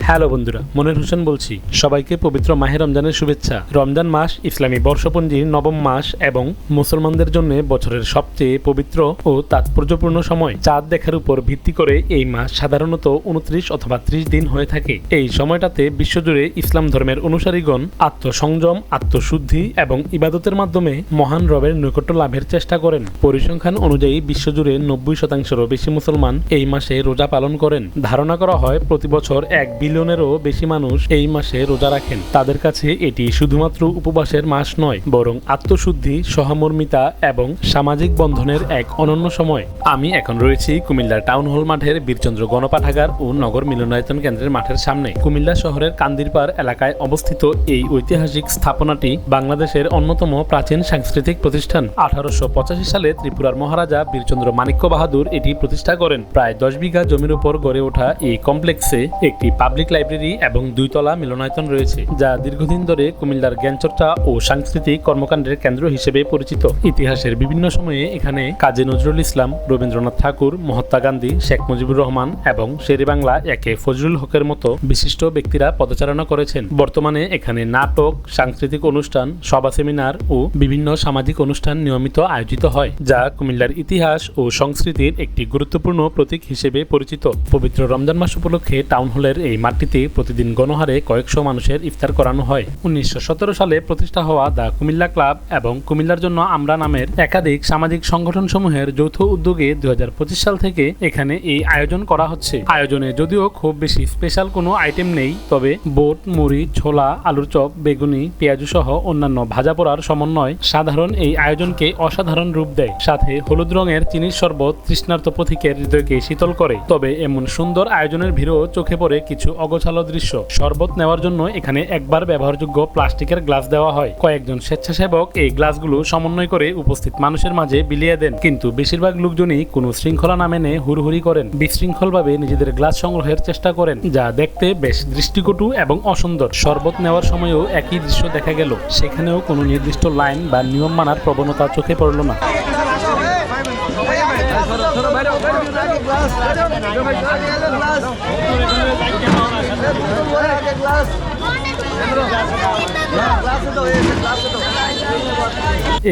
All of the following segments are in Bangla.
হ্যালো বন্ধুরা, মনির হোসেন বলছি। সবাইকে পবিত্র মাহে রমজানের শুভেচ্ছা। রমজান মাস ইসলামী বর্ষপঞ্জির নবম মাস এবং মুসলমানদের জন্য বছরের সবচেয়ে পবিত্র ও তাৎপর্যপূর্ণ সময়। চাঁদ দেখার উপর ভিত্তি করে এই মাস সাধারণত 29 অথবা 30 দিন হয়ে থাকে। এই সময়টাতে বিশ্বজুড়ে ইসলাম ধর্মের অনুসারীগণ আত্মসংযম, আত্মশুদ্ধি এবং ইবাদতের মাধ্যমে মহান রবের নৈকট্য লাভের চেষ্টা করেন। পরিসংখ্যান অনুযায়ী বিশ্বজুড়ে 90%-এরও বেশি মুসলমান এই মাসে রোজা পালন করেন। ধারণা করা হয় প্রতি বছর 1 বিলিয়নেরও বেশি মানুষ এই মাসে রোজা রাখেন। তাদের কাছে এটি শুধুমাত্র উপবাসের মাস নয়, বরং আত্মশুদ্ধি, সহমর্মিতা এবং সামাজিক বন্ধনের এক অনন্য সময়। আমি এখন রয়েছি কুমিল্লার টাউন হল মাঠের বীরচন্দ্র গণপাঠাগার ও নগর মিলনায়তন কেন্দ্রের মাঠের সামনে। কুমিল্লা শহরের কান্দিরপাড় এলাকায় অবস্থিত এই ঐতিহাসিক স্থাপনাটি বাংলাদেশের অন্যতম প্রাচীন সাংস্কৃতিক প্রতিষ্ঠান। 1885 সালে ত্রিপুরার মহারাজা বীরচন্দ্র মাণিক্য বাহাদুর এটি প্রতিষ্ঠা করেন। প্রায় 10 বিঘা জমির উপর গড়ে ওঠা এই কমপ্লেক্সে একটি পাবলিক লাইব্রেরি এবং 2 তলা মিলনায়তন রয়েছে, যা দীর্ঘদিন ধরে কুমিল্লার জ্ঞানচর্চা ও সাংস্কৃতিক কর্মকাণ্ডের কেন্দ্র হিসেবে পরিচিত। ইতিহাসের বিভিন্ন সময়ে এখানে কাজী নজরুল ইসলাম, রবীন্দ্রনাথ ঠাকুর, মহাত্মা গান্ধী, শেখ মুজিবুর রহমান এবং শেরেবাংলা একে ফজলুল হকের মতো বিশিষ্ট ব্যক্তিরা পদচারণা করেছেন। বর্তমানে এখানে নাটক, সাংস্কৃতিক অনুষ্ঠান, সভা, সেমিনার ও বিভিন্ন সামাজিক অনুষ্ঠান নিয়মিত আয়োজিত হয়, যা কুমিল্লার ইতিহাস ও সংস্কৃতির একটি গুরুত্বপূর্ণ প্রতীক হিসেবে পরিচিত। পবিত্র রমজান মাস উপলক্ষে টাউন হলের এই মাঠটিতে প্রতিদিন গণহারে কয়েকশো মানুষের ইফতার করানো হয়। 1917 সালে প্রতিষ্ঠা হওয়া দ্য কুমিল্লা ক্লাব এবং কুমিল্লার জন্য আমরা নামের একাধিক সামাজিক সংগঠন সমূহের যৌথ উদ্যোগে 2025 সাল থেকে এখানে এই আয়োজন করা হচ্ছে। আয়োজনে যদিও খুব বেশি স্পেশাল কোনো আইটেম নেই, তবে বোট, মুড়ি, ছোলা, আলুর চপ, বেগুনি, পেঁয়াজু সহ অন্যান্য ভাজা পোড়ার সমন্বয় সাধারণ এই আয়োজনকে অসাধারণ রূপ দেয়। সাথে হলুদ রঙের চিনির শরবত তৃষ্ণার্ত পথিকের হৃদয়কে শীতল করে। তবে এমন সুন্দর আয়োজনের ভিড়ও চোখে পড়ে কিছু অগোছালো দৃশ্য। শরবত নেওয়ার জন্য এখানে একবার ব্যবহারযোগ্য প্লাস্টিকের গ্লাস দেওয়া হয়। কয়েকজন স্বেচ্ছাসেবক এই গ্লাসগুলো সমন্বয় করে উপস্থিত মানুষের মাঝে বিলিয়ে দেন, কিন্তু বেশিরভাগ লোকজনই কোনো শৃঙ্খলা না মেনে হুড়হুড়ি করেন, বিশৃঙ্খলভাবে নিজেদের গ্লাস সংগ্রহের চেষ্টা করেন, যা দেখতে বেশ দৃষ্টিকটু এবং অসুন্দর। শরবত নেওয়ার সময়ও একই দৃশ্য দেখা গেল। সেখানেও কোনো নির্দিষ্ট লাইন বা নিয়ম মানার প্রবণতা চোখে পড়ল না।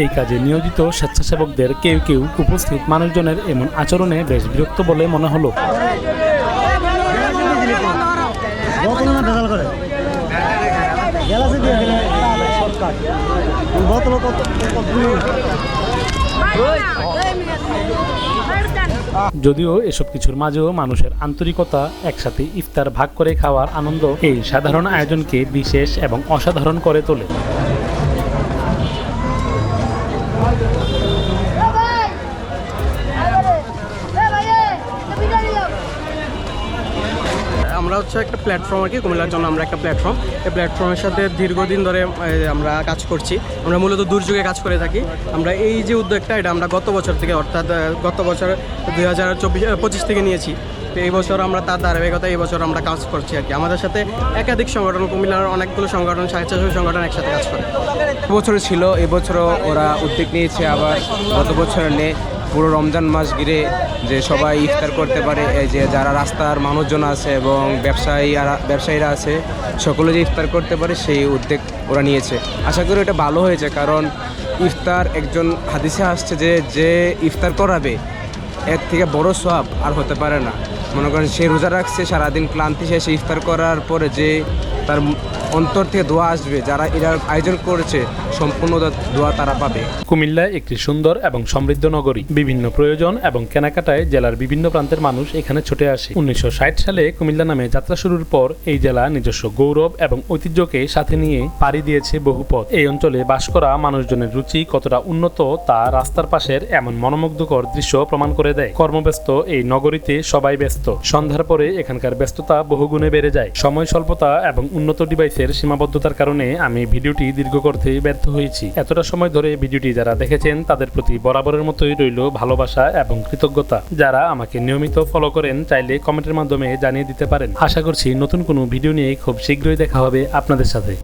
এই কাজে নিয়োজিত স্বেচ্ছাসেবকদের কেউ কেউ উপস্থিত মানুষজনের এমন আচরণে বেশ বিরক্ত বলে মনে হলো। যদিও এসব কিছুর মাঝেও মানুষের আন্তরিকতা, একসাথে ইফতার ভাগ করে খাওয়ার আনন্দ এই সাধারণ আয়োজনকে বিশেষ এবং অসাধারণ করে তোলে। আমরা হচ্ছে একটা প্ল্যাটফর্ম আর কি, কুমিল্লার জন্য আমরা একটা প্ল্যাটফর্ম। এই প্ল্যাটফর্মের সাথে দীর্ঘদিন ধরে আমরা কাজ করছি। আমরা মূলত দুর্যোগে কাজ করে থাকি। আমরা এই যে উদ্যোগটা, এটা আমরা গত বছর থেকে, অর্থাৎ গত বছর 2025 থেকে নিয়েছি। তো এই বছর আমরা তার ধারাবাহিকতা এই বছর আমরা কাজ করছি আর কি। আমাদের সাথে একাধিক সংগঠন, কুমিল্লার অনেকগুলো সংগঠন, স্বেচ্ছাসেবী সংগঠন একসাথে কাজ করে। বছর ছিল, এবছরও ওরা উদ্যোগ নিয়েছে। আবার গত বছর পুরো রমজান মাস ঘিরে যে সবাই ইফতার করতে পারে, এই যে যারা রাস্তার মানুষজন আছে এবং ব্যবসায়ীরা আছে, সকলে যে ইফতার করতে পারে সেই উদ্যোগ ওরা নিয়েছে। আশা করি এটা ভালো হয়েছে, কারণ ইফতার একজন হাদিসে আসছে যে ইফতার করাবে এর থেকে বড় সওয়াব আর হতে পারে না। মনে করেন সে রোজা রাখছে, সারাদিন ক্লান্তি শেষে ইফতার করার পরে যে তার অন্তর থেকে দোয়া আসবে, যারা এরা আয়োজন করেছে সম্পূর্ণ দোয়া তারা পাবে। কুমিল্লা একটি সুন্দর এবং সমৃদ্ধ নগরী। বিভিন্ন প্রয়োজন এবং কেনাকাটায় জেলার বিভিন্ন প্রান্তের মানুষ এখানে ছুটে আসে। 1960 সালে কুমিল্লা নামে যাত্রা শুরুর পর এই জেলা নিজস্ব গৌরব এবং ঐতিহ্যকে সাথে নিয়ে পাড়ি দিয়েছে বহু পথ। এই অঞ্চলে বাস করা মানুষজনের রুচি কতটা উন্নত তা রাস্তার পাশের এমন মনোমুগ্ধকর দৃশ্য প্রমাণ করে দেয়। কর্মব্যস্ত এই নগরীতে সবাই ব্যস্ত। সন্ধ্যার পরে এখানকার ব্যস্ততা বহুগুণে বেড়ে যায়। সময় স্বল্পতা এবং উন্নত ডিভাইসের সীমাবদ্ধতার কারণে আমি ভিডিওটি দীর্ঘ করতে ব্যর্থ হয়েছি। এতটা সময় ধরে ভিডিওটি যারা দেখেছেন তাদের প্রতি বরাবরের মতোই রইল ভালোবাসা এবং কৃতজ্ঞতা। যারা আমাকে নিয়মিত ফলো করেন চাইলে কমেন্টের মাধ্যমে জানিয়ে দিতে পারেন। আশা করছি নতুন কোনো ভিডিও নিয়ে খুব শীঘ্রই দেখা হবে আপনাদের সাথে।